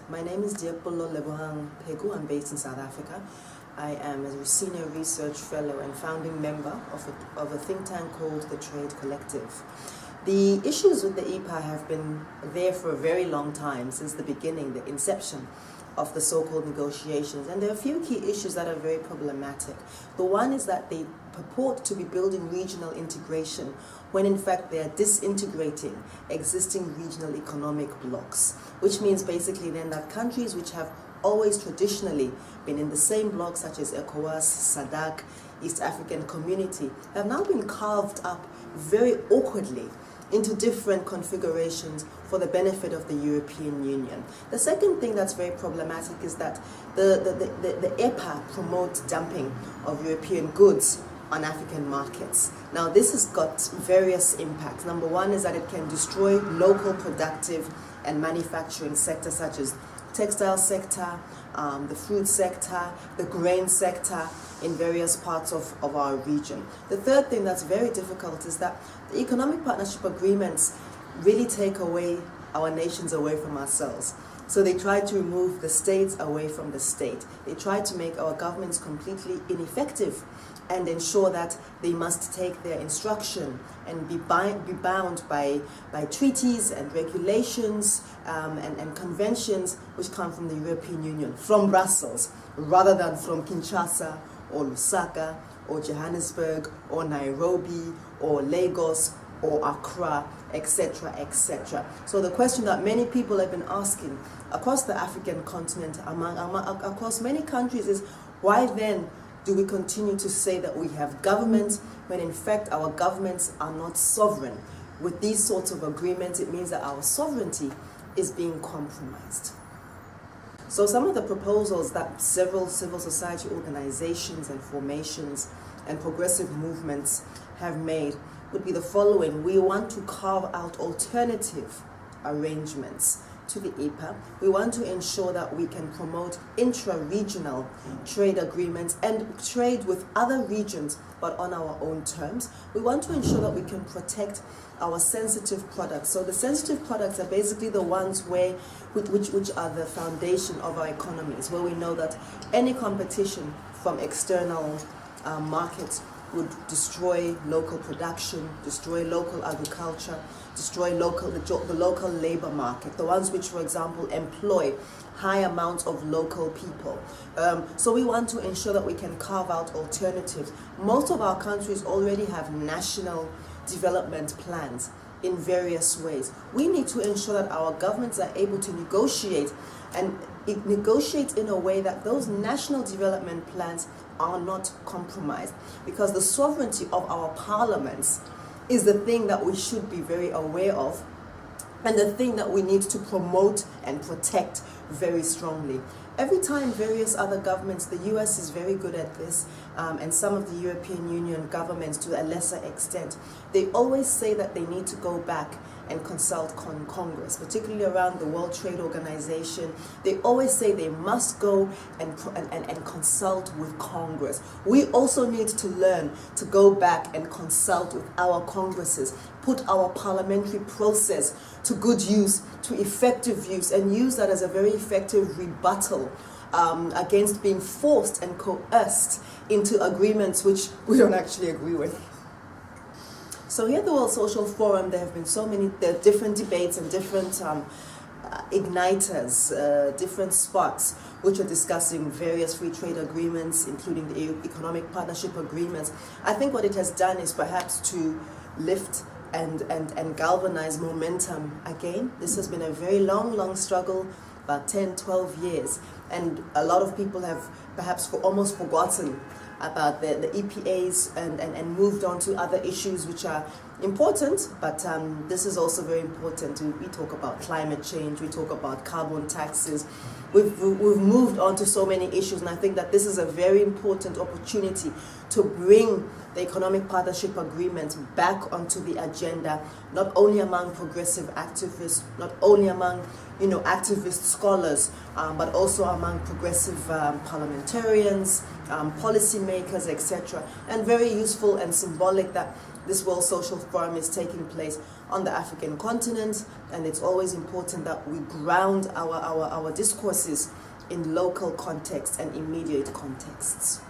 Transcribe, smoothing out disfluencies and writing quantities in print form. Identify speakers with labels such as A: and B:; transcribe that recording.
A: My name is Diapolo Lebohang Pegu. I'm based in South Africa. I am a senior research fellow and founding member of a think tank called the Trade Collective. The issues with the EPA have been there for a very long time, since the beginning, the inception of the so-called negotiations. And there are a few key issues that are very problematic. The one is that they purport to be building regional integration when in fact they are disintegrating existing regional economic blocks, which means basically then that countries which have always traditionally been in the same bloc, such as ECOWAS, SADC, East African Community, have now been carved up very awkwardly into different configurations for the benefit of the European Union. The second thing that's very problematic is that the EPA promotes dumping of European goods on African markets. Now this has got various impacts. Number one is that it can destroy local productive and manufacturing sectors such as textile sector, the fruit sector, the grain sector in various parts of our region. The third thing that's very difficult is that the economic partnership agreements really take away our nations away from ourselves. So they try to remove the states away from the state. They try to make our governments completely ineffective and ensure that they must take their instruction and be bound by treaties and regulations and conventions which come from the European Union, from Brussels, rather than from Kinshasa or Lusaka or Johannesburg or Nairobi or Lagos or Accra, etc., etc. So the question that many people have been asking across the African continent, across many countries, is why then do we continue to say that we have governments when in fact our governments are not sovereign? With these sorts of agreements, it means that our sovereignty is being compromised. So some of the proposals that several civil society organizations and formations and progressive movements have made would be the following. We want to carve out alternative arrangements to the EPA. We want to ensure that we can promote intra-regional trade agreements and trade with other regions, but on our own terms. We want to ensure that we can protect our sensitive products. So the sensitive products are basically the ones which are the foundation of our economies, where we know that any competition from external markets would destroy local production, destroy local agriculture, destroy the local labor market, the ones which, for example, employ high amounts of local people. So we want to ensure that we can carve out alternatives. Most of our countries already have national development plans in various ways. We need to ensure that our governments are able to negotiate in a way that those national development plans are not compromised, because the sovereignty of our parliaments is the thing that we should be very aware of and the thing that we need to promote and protect very strongly. Every time various other governments, the US is very good at this, and some of the European Union governments to a lesser extent, they always say that they need to go back and consult Congress, particularly around the World Trade Organization. They always say they must go and consult with Congress. We also need to learn to go back and consult with our Congresses, put our parliamentary process to good use, to effective use, and use that as a very effective rebuttal against being forced and coerced into agreements which we don't actually agree with. So here at the World Social Forum, there have been there are different debates and different igniters, different spots, which are discussing various free trade agreements, including the economic partnership agreements. I think what it has done is perhaps to lift and galvanize momentum again. This has been a very long struggle, about 10, 12 years. And a lot of people have perhaps almost forgotten about the EPAs and moved on to other issues which are important, but this is also very important. We talk about climate change, we talk about carbon taxes. We've moved on to so many issues, and I think that this is a very important opportunity to bring the economic partnership agreement back onto the agenda, not only among progressive activists, not only among activist scholars, but also among progressive parliamentarians, policymakers, etc. And very useful and symbolic that This World Social Forum is taking place on the African continent, and it's always important that we ground our discourses in local contexts and immediate contexts.